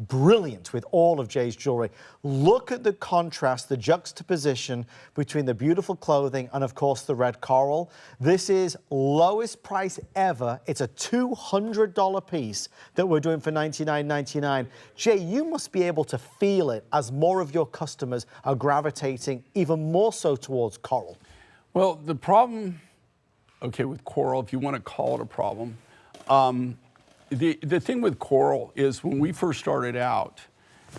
brilliant with all of Jay's jewelry. Look at the contrast, the juxtaposition between the beautiful clothing and, of course, the red coral. This is lowest price ever. It's a $200 piece that we're doing for $99.99. Jay, you must be able to feel it as more of your customers are gravitating even more so towards coral. Well, the problem, okay, with coral, if you want to call it a problem, the thing with coral is when we first started out,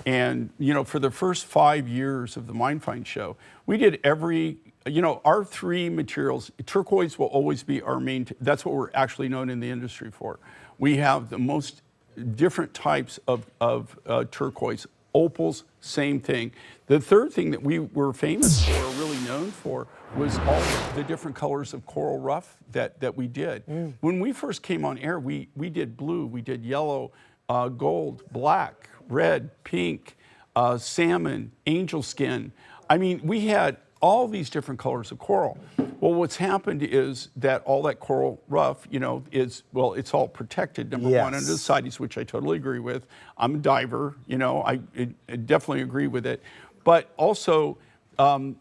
and for the first 5 years of the Mine Find show, we did our three materials. Turquoise will always be our main. That's what we're actually known in the industry for. We have the most different types of turquoise. Opals, same thing. The third thing that we were famous for, or really known for, was all the different colors of coral rough that we did. When we first came on air, we did blue, we did yellow, gold, black, red, pink, salmon, angel skin. I mean, we had all these different colors of coral. Well, what's happened is that all that coral rough, it's all protected, number one, under the CITES, which I totally agree with. I'm a diver, I definitely agree with it. But also,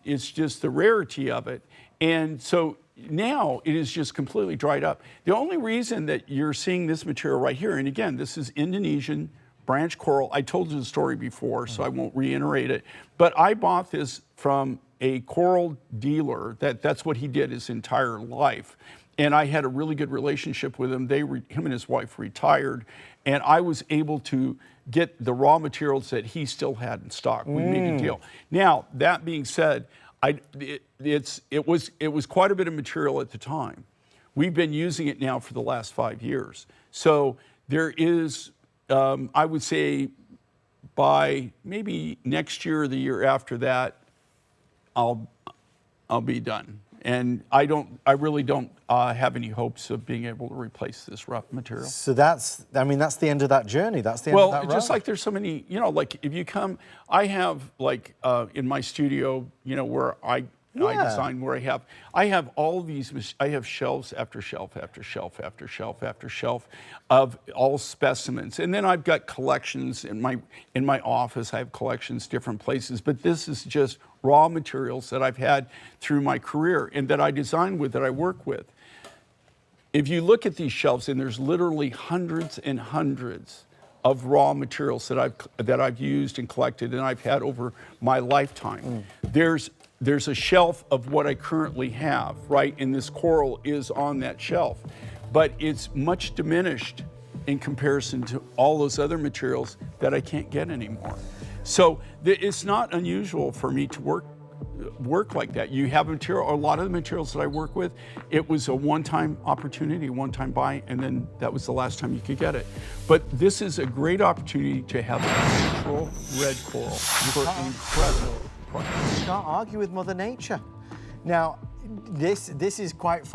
it's just the rarity of it. And so now it is just completely dried up. The only reason that you're seeing this material right here, and again, this is Indonesian branch coral. I told you the story before, so I won't reiterate it. But I bought this from a coral dealer. That's what he did his entire life. And I had a really good relationship with him. Him and his wife retired, and I was able to get the raw materials that he still had in stock. We made a deal. Now, that being said, it was quite a bit of material at the time. We've been using it now for the last 5 years. So there is, I would say, by maybe next year or the year after that, I'll be done. And I really don't have any hopes of being able to replace this rough material. So that's the end of that journey. That's the end of that road. Well, just like there's so many, like if you come, I have in my studio, where I design, where I have all these, I have shelves after shelf after shelf after shelf after shelf of all specimens. And then I've got collections in my office. I have collections different places, but this is just raw materials that I've had through my career and that I design with, that I work with. If you look at these shelves, and there's literally hundreds and hundreds of raw materials that I've used and collected and I've had over my lifetime. There's a shelf of what I currently have, right? And this coral is on that shelf. But it's much diminished in comparison to all those other materials that I can't get anymore. So it's not unusual for me to work like that. You have material, a lot of the materials that I work with, it was a one-time opportunity, one-time buy, and then that was the last time you could get it. But this is a great opportunity to have a natural red coral for an incredible price. You can't argue with Mother Nature. Now, this is quite funny.